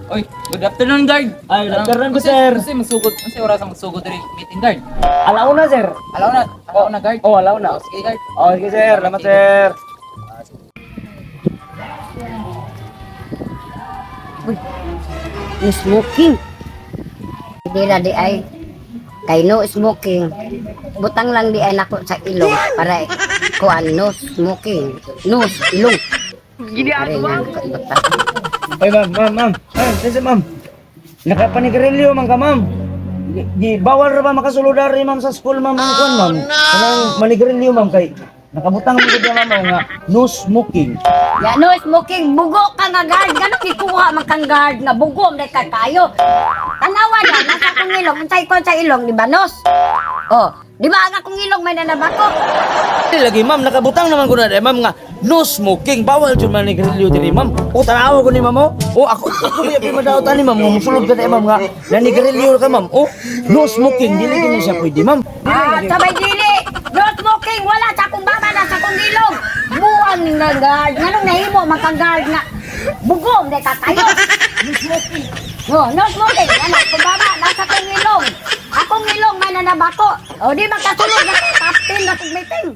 Oy, good afternoon, guard. Ay, good afternoon po, sir. Kasi magsugod, kasi oras ang magsugod diri meeting, guard. Alauna, sir. Alaw na, guard. Oh, alauna. Sige, guard. Okay, sir. Salamat, sir. No smoking. Dila di ay kay no smoking. Butang lang di ay nako sa ilong para kuan no smoking. No ilong. Gini ako ba? Ay, ma'am. Ay, sisi, ma'am. Nakapanigarilyo, man ka, ma'am. Bawal ra ba makasulodari, ma'am, sa school, ma'am, ang kuan, ma'am. Kanang manigarilyo, ma'am, kay nakabutang mo gud ma'am, nga no smoking. Ya no smoking. Bugo ka nga guard. Ganun gikuha man kang guard nga bugo may kayo. Tanawa na nasa akong ilong. Unsay kon sa ilong di ba nos? Oh, di ba ang akong ilong may nanabako? Di lagi, ma'am, nakabutang naman ko na, ma'am, nga no smoking. Bawal jud manigarilyo diri, ma'am. O tanawa ko ni ma'am, oh. O ako biya madawtan ni ma'am, musulod ka na, ma'am, nga nanigarilyo ka, ma'am. Oh, no smoking. Dili gini siya pwede, ma'am. Ah, sabay dili. No smoking. Wala sa akong baba na sa akong ilong. Buang na guard. Nganong nahimo man kang guard nga bugom de kakayo. No smoking. No smoking. Anak, kung baba nasa akong ilong. Akong ilong may nanabako. O di makasunod na captain na kong meeting.